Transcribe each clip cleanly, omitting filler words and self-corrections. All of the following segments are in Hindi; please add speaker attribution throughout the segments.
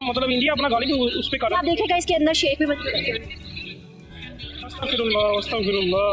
Speaker 1: मतलब इंडिया अपना गालिब उस पे कर रहा
Speaker 2: आप देखेगा इसके अंदर शेख भी मौजूद है।
Speaker 1: अस्तगफिरुल्लाह, अस्तगफिरुल्लाह।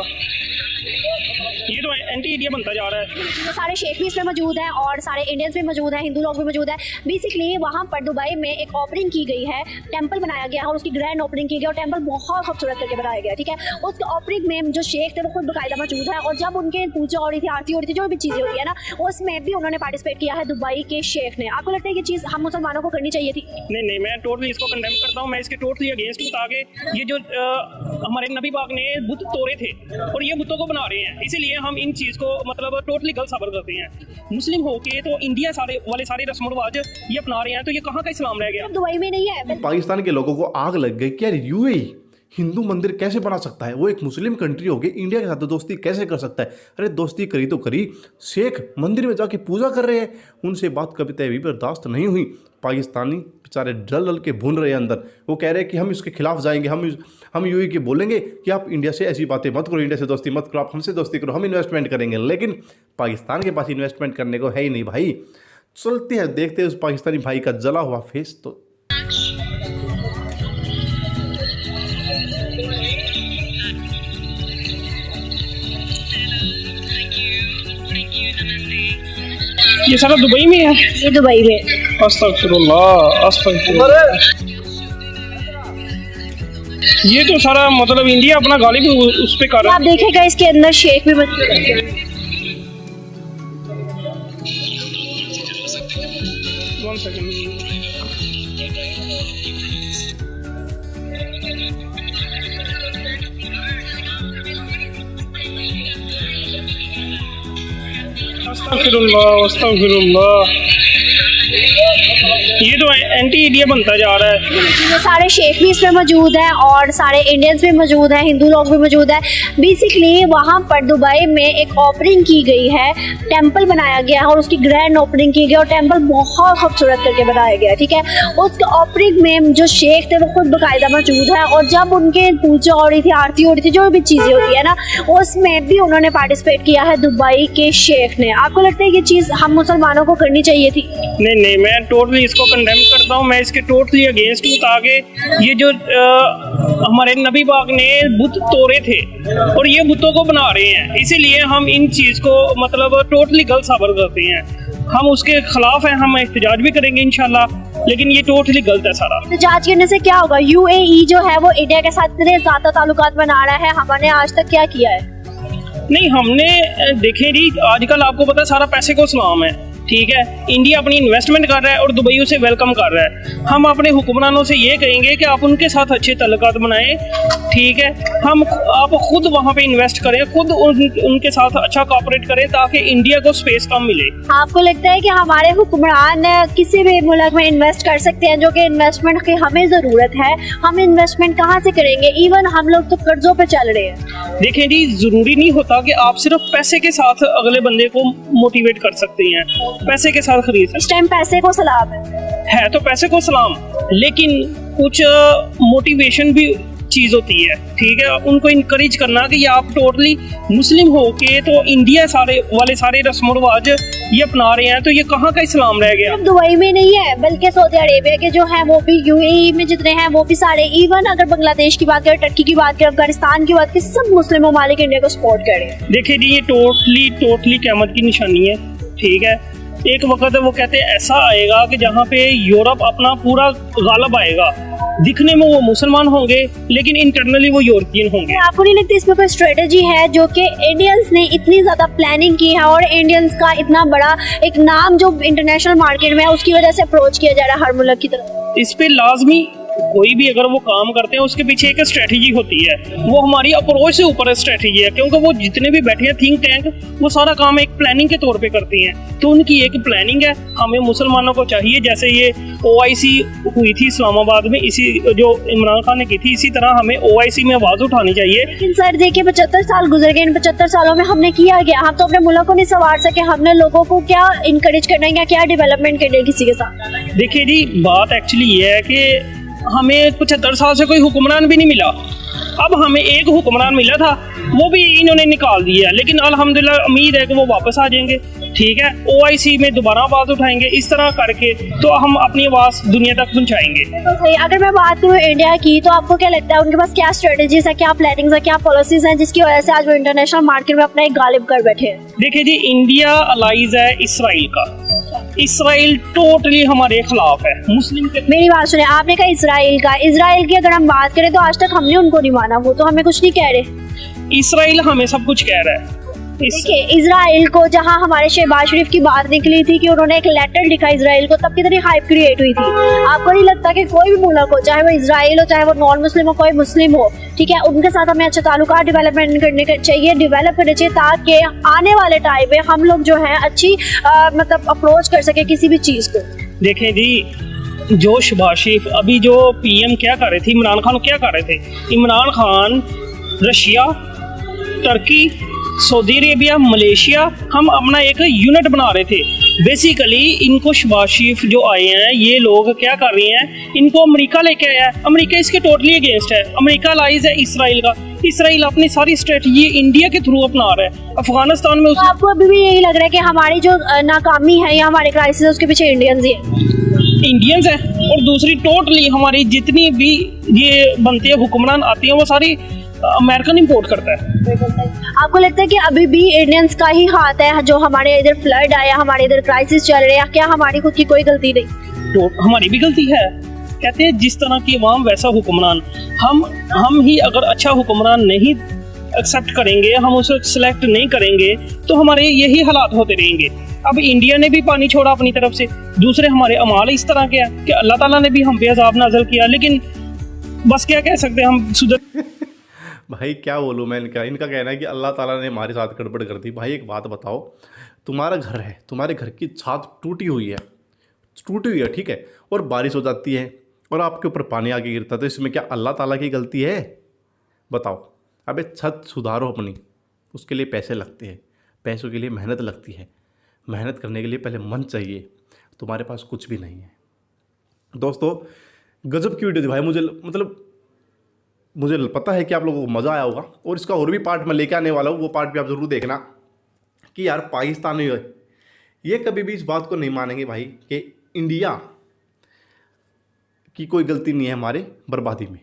Speaker 1: ये तो एंटी इंडिया बनता जा रहा है।
Speaker 2: तो सारे शेख भी इसमें मौजूद हैं और सारे इंडियंस भी मौजूद हैं, हिंदू लोग भी मौजूद हैं। बेसिकली वहाँ पर दुबई में एक ओपनिंग की गई है, टेंपल बनाया गया है और उसकी ग्रैंड ओपनिंग की गई और टेंपल बहुत खूबसूरत करके बनाया गया, ठीक है। उस ओपनिंग में जो शेख थे वो खुद बाकायदा मौजूद है और जब उनके पूजा हो रही थी, आरती हो रही थी, जो भी चीज़ें होती है ना, उसमें भी उन्होंने पार्टिसिपेट किया है दुबई के शेख ने। आपको लगता है ये चीज़ हम मुसलमानों को करनी चाहिए थी?
Speaker 1: नहीं, मैं टोटली इसको कंडेम करता हूँ। मैं इसके टोटली अगेंस्ट हूँ। ताकि ये जो हमारे नबी पाक ने बुत तोड़े थे और ये बुतों को बना रहे हैं, इसीलिए हम इन चीज़ को मतलब टोटली गलत साबित करते हैं। मुस्लिम होके तो इंडिया वाले सारे रस्म रिवाज ये अपना रहे हैं, तो ये कहाँ का इस्लाम रह गया?
Speaker 2: दुबई में नहीं है।
Speaker 3: पाकिस्तान के लोगों को आग लग गई कि यार यूएई हिंदू मंदिर कैसे बना सकता है, वो एक मुस्लिम कंट्री होगी, इंडिया के साथ तो दोस्ती कैसे कर सकता है। अरे दोस्ती करी तो करी, शेख मंदिर में जाके पूजा कर रहे हैं, उनसे बात कभी तय भी बर्दाश्त नहीं हुई। पाकिस्तानी बेचारे डल के भून रहे हैं अंदर। वो कह रहे हैं कि हम इसके खिलाफ जाएंगे, हम यूएई के बोलेंगे कि आप इंडिया से ऐसी बातें मत करो, इंडिया से दोस्ती मत करो, आप हमसे दोस्ती करो, हम इन्वेस्टमेंट करेंगे। लेकिन पाकिस्तान के पास इन्वेस्टमेंट करने को है ही नहीं भाई। चलते हैं, देखते हैं उस पाकिस्तानी भाई का जला हुआ फेस। तो
Speaker 1: ये सारा दुबई में है।
Speaker 2: ये दुबई में।
Speaker 1: अस्तगफिरुल्लाह, अस्तगफिरुल्लाह। ये तो सारा मतलब इंडिया अपना गालिब उस पे कर रहा
Speaker 2: आप
Speaker 1: है।
Speaker 2: देखेगा इसके अंदर शेख भी मौजूद है।
Speaker 1: One second. अस्तगफिरुल्लाह, अस्तगफिरुल्लाह। ये तो एंटी इंडिया बनता जा रहा है।
Speaker 2: तो सारे शेख भी इसमें मौजूद हैं और सारे इंडियंस भी मौजूद हैं, हिंदू लोग भी मौजूद हैं। बेसिकली वहाँ पर दुबई में एक ओपनिंग की गई है, टेंपल बनाया गया है और उसकी ग्रैंड ओपनिंग की गई और टेंपल बहुत खूबसूरत करके बनाया गया, ठीक है। उस ओपनिंग में जो शेख थे वो खुद बाकायदा मौजूद है और जब उनके पूजा हो रही थी, आरती हो रही थी, जो भी चीज़ें होती है ना, उसमें भी उन्होंने पार्टिसिपेट किया है दुबई के शेख ने। आपको लगता है ये चीज़ हम मुसलमानों को करनी चाहिए थी?
Speaker 1: नहीं, मैं टोटली इसको कंडेम करता हूँ। मैं इसके टोटली अगेंस्ट हूँ। ताकि ये जो हमारे नबी पाक ने बुत तोड़े थे और ये बुतों को बना रहे हैं, इसीलिए हम इन चीज़ को मतलब टोटली गलत साबित करते हैं। हम उसके खिलाफ हैं, हम एहतजाज भी करेंगे इंशाल्लाह, लेकिन ये टोटली गलत है सारा।
Speaker 2: एहतजाज करने से क्या होगा? यूएई जो है वो इंडिया के साथ इतने ज़्यादा ताल्लुकात बना रहा है, हमने आज तक क्या किया है?
Speaker 1: नहीं, हमने देखें जी, आजकल आपको पता है सारा पैसे को सलाम है, ठीक है। इंडिया अपनी इन्वेस्टमेंट कर रहा है और दुबई उसे वेलकम कर रहा है। हम अपने हुक्मरानों से ये कहेंगे कि आप उनके साथ अच्छे ताल्लुकात बनाएं, ठीक है। आप खुद वहाँ पे इन्वेस्ट करें, खुद उनके साथ अच्छा कोऑपरेट करें ताकि इंडिया को स्पेस कम मिले।
Speaker 2: आपको लगता है कि हमारे हुक्मरान किसी भी मुल्क में इन्वेस्ट कर सकते हैं, जो कि इन्वेस्टमेंट की हमें ज़रूरत है? हम इन्वेस्टमेंट कहाँ से करेंगे? इवन हम लोग तो कर्जों पे चल रहे हैं।
Speaker 1: देखें जी, ज़रूरी नहीं होता कि आप सिर्फ पैसे के साथ अगले बंदे को मोटिवेट कर सकते हैं, पैसे के साथ खरीद सकते
Speaker 2: इस टाइम पैसे को सलाम
Speaker 1: है तो पैसे को सलाम, लेकिन कुछ मोटिवेशन भी चीज़ होती है, ठीक है। उनको इनकरेज करना कि ये आप टोटली मुस्लिम हो के तो इंडिया वाले सारे रस्म रिवाज ये अपना रहे हैं, तो ये कहाँ का इस्लाम रह गया?
Speaker 2: दुबई में नहीं है, बल्कि सऊदी अरेबिया के जो है वो भी, यूएई में जितने हैं वो भी सारे, इवन अगर बांग्लादेश की बात करें, टर्की की बात करें, अफगानिस्तान की बात करें, सब मुस्लिम ममालिक इंडिया को सपोर्ट कर रहे हैं।
Speaker 1: देखिए जी, ये टोटली क़यामत की निशानी है, ठीक है। एक वक्त वो कहते हैं ऐसा आएगा कि जहाँ पे यूरोप अपना पूरा गालब आएगा, दिखने में वो मुसलमान होंगे लेकिन इंटरनली वो यूरोपियन होंगे।
Speaker 2: आपको नहीं लगता इसमें कोई स्ट्रेटेजी है जो कि इंडियंस ने इतनी ज्यादा प्लानिंग की है और इंडियंस का इतना बड़ा एक नाम जो इंटरनेशनल मार्केट में है उसकी वजह से अप्रोच किया जा रहा है हर मुल्क की तरफ?
Speaker 1: इस पे लाजमी कोई भी अगर वो काम करते हैं उसके पीछे एक स्ट्रेटजी होती है, वो हमारी अप्रोच से ऊपर स्ट्रेटजी है, क्योंकि वो जितने भी बैठे हैं थिंक टैंक, वो सारा काम एक प्लानिंग के तौर पे करती हैं, तो उनकी एक प्लानिंग है। हमें मुसलमानों को चाहिए, जैसे ये OIC हुई थी इस्लामाबाद में, इसी जो इमरान खान ने की थी, इसी तरह हमें OIC में आवाज़ उठानी चाहिए।
Speaker 2: लेकिन सर देखिए 75 साल गुजर गए, इन 75 सालों में हमने किया गया? हम तो अपने मुल्क को नहीं संवार सके, हमने लोगों को क्या इंकरेज करना है या क्या डेवलपमेंट करनी है किसी के साथ?
Speaker 1: देखिए जी, बात एक्चुअली ये है कि हमें 75 साल से कोई हुक्मरान भी नहीं मिला। अब हमें एक हुक्मरान मिला था, वो भी इन्होंने निकाल दिया, लेकिन अल्हम्दुलिल्लाह उम्मीद है कि वो वापस आ जाएंगे। ठीक है, OIC में दोबारा आवाज़ उठाएंगे, इस तरह करके तो हम अपनी आवाज़ दुनिया तक पहुंचाएंगे।
Speaker 2: तो सही, अगर मैं बात करूँ इंडिया की, तो आपको क्या लगता है उनके पास क्या स्ट्रेटेजीज है, क्या प्लानिंग्स है, क्या पॉलिसीज हैं जिसकी वजह से आज वो इंटरनेशनल मार्केट में अपना एक गालिब कर बैठे हैं?
Speaker 1: देखिए जी, इंडिया अलाइज है इसराइल का। इसराइल टोटली हमारे खिलाफ है, मुस्लिम के।
Speaker 2: मेरी बात सुने, आपने कहा इसराइल की अगर हम बात करें तो आज तक हमने उनको नहीं माना, वो तो हमें कुछ नहीं कह रहे।
Speaker 1: इसराइल हमें सब कुछ कह रहा है।
Speaker 2: देखिए, इसराइल को जहां हमारे शहबाज शरीफ की बात निकली थी कि उन्होंने एक लेटर लिखा इसराइल को, तब कितनी हाइप क्रिएट हुई थी। आपको नहीं लगता कि कोई भी मुल्क हो, चाहे वो इसराइल हो, चाहे वो नॉन मुस्लिम हो, कोई मुस्लिम हो, ठीक है, उनके साथ हमें अच्छे ताल्लुकात डेवलप करने चाहिए ताकि आने वाले टाइम में हम लोग जो है अच्छी मतलब अप्रोच कर सके किसी भी चीज को।
Speaker 1: देखें जी, जो शहबाज शरीफ अभी जो PM क्या कर रहे थे, इमरान खान क्या कर रहे थे? इमरान खान रशिया, तुर्की, सऊदी अरेबिया, मलेशिया, हम अपना एक यूनिट बना रहे थे। बेसिकली इनको शहबाज शरीफ जो आए हैं, ये लोग क्या कर रहे हैं, इनको अमेरिका लेके आया है। अमेरिका इसके टोटली अगेंस्ट है। अमेरिका लाइज है इसराइल का। इसराइल अपनी सारी स्ट्रेटजी इंडिया के थ्रू अपना रहा है। अफगानिस्तान में
Speaker 2: आपको अभी भी यही लग रहा है कि हमारी जो नाकामी है या हमारे क्राइसिस है उसके पीछे
Speaker 1: इंडियंस है, और दूसरी टोटली हमारी जितनी भी ये बनते हैं हुक्मरान आती हैं, वो सारी अमेरिकन इंपोर्ट करता है।
Speaker 2: आपको लगता है कि अभी भी इंडियंस का ही हाथ है, जो हमारे इधर फ्लड आया, हमारे इधर क्राइसिस चल रहे हैं, क्या हमारी खुद की कोई गलती नहीं?
Speaker 1: तो हमारी भी गलती है। कहते हैं जिस तरह की अवाम वैसा हुक्मरान। हम ही अगर अच्छा हुक्मरान नहीं एक्सेप्ट करेंगे, हम उसे सिलेक्ट नहीं करेंगे, तो हमारे यही हालात होते रहेंगे। अब इंडिया ने भी पानी छोड़ा अपनी तरफ से, दूसरे हमारे अमाल इस तरह के हैं कि अल्लाह ताला ने भी हम पे अज़ाब नाज़िल किया, लेकिन बस क्या कह सकते हैं, हम सुधर।
Speaker 3: भाई क्या बोलूँ मैं, इनका कहना है कि अल्लाह ताला ने हमारे साथ गड़बड़ कर दी। भाई एक बात बताओ, तुम्हारा घर है, तुम्हारे घर की छत टूटी हुई है, ठीक है, और बारिश हो जाती है और आपके ऊपर पानी आके गिरता है, तो इसमें क्या अल्लाह ताला की गलती है? बताओ। अबे छत सुधारो अपनी, उसके लिए पैसे लगते हैं, पैसों के लिए मेहनत लगती है, मेहनत करने के लिए पहले मन चाहिए। तुम्हारे पास कुछ भी नहीं है। दोस्तों, गजब की वीडियो थी भाई। मुझे पता है कि आप लोगों को मज़ा आया होगा, और इसका और भी पार्ट मैं लेके आने वाला हूँ। वो पार्ट भी आप ज़रूर देखना कि यार पाकिस्तानी ये कभी भी इस बात को नहीं मानेंगे भाई कि इंडिया की कोई गलती नहीं है हमारे बर्बादी में।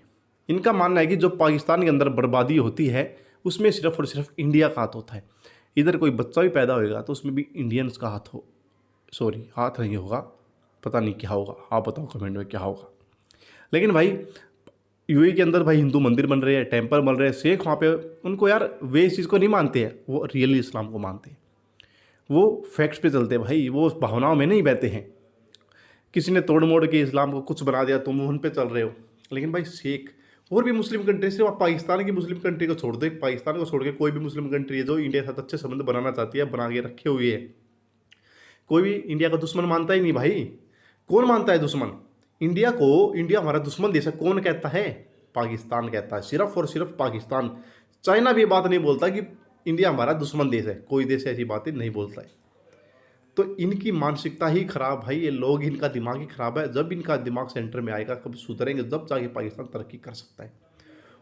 Speaker 3: इनका मानना है कि जो पाकिस्तान के अंदर बर्बादी होती है उसमें सिर्फ और सिर्फ इंडिया का हाथ होता है। इधर कोई बच्चा भी पैदा होएगा तो उसमें भी इंडियंस का हाथ नहीं होगा। पता नहीं क्या होगा, आप बताओ कमेंट में क्या होगा। लेकिन भाई UAE के अंदर भाई हिंदू मंदिर बन रहे हैं, टेंपल बन रहे हैं, शेख वहाँ पे, उनको यार वे इस चीज़ को नहीं मानते हैं, वो रियली इस्लाम को मानते हैं, वो फैक्ट्स पे चलते हैं भाई, वो भावनाओं में नहीं बहते हैं। किसी ने तोड़ मोड़ के इस्लाम को कुछ बना दिया, तुम उन पे चल रहे हो। लेकिन भाई शेख और भी मुस्लिम कंट्री, सिर्फ आप पाकिस्तान की मुस्लिम कंट्री को छोड़ दो, पाकिस्तान को छोड़ के कोई भी मुस्लिम कंट्री है जो इंडिया के साथ अच्छे संबंध बनाना चाहती है, बना के रखे हुए है। कोई भी इंडिया का दुश्मन मानता ही नहीं भाई। कौन मानता है दुश्मन? इंडिया को इंडिया हमारा दुश्मन देश है कौन कहता है? पाकिस्तान कहता है, सिर्फ और सिर्फ पाकिस्तान। चाइना भी ये बात नहीं बोलता कि इंडिया हमारा दुश्मन देश है, कोई देश ऐसी बातें नहीं बोलता है। तो इनकी मानसिकता ही खराब भाई, ये लोग, इनका दिमाग ही खराब है। जब इनका दिमाग सेंटर में आएगा, कब सुधरेंगे, जब जाके पाकिस्तान तरक्की कर सकता है।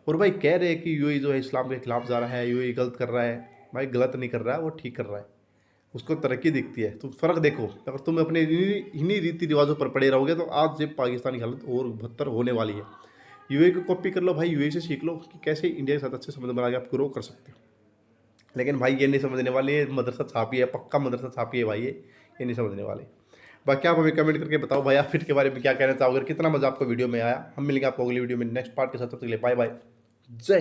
Speaker 3: और भाई कह रहे हैं कि UAE जो है इस्लाम के खिलाफ जा रहा है, UAE गलत कर रहा है। भाई गलत नहीं कर रहा है, वो ठीक कर रहा है, उसको तरक्की दिखती है। तुम फ़र्क देखो, अगर तुम अपने इन्हीं रीति रिवाजों पर पड़े रहोगे तो आज ये पाकिस्तान की हालत और बदतर होने वाली है। UAE को कॉपी कर लो भाई, UAE से सीख लो कि कैसे इंडिया के साथ अच्छे संबंध बना के आप ग्रो कर सकते हो। लेकिन भाई ये नहीं समझने वाले, ये मदरसा छापी है, पक्का मदरसा छापी है भाई, ये नहीं समझने वाले। बाकी आप हमें कमेंट करके बताओ भाई, आप फिट के बारे में क्या कहना चाहोगे, कितना मजा आपको वीडियो में आया। हम मिलेंगे आपको अगली वीडियो में नेक्स्ट पार्ट के साथ। तब तक के लिए बाय बाय, जय।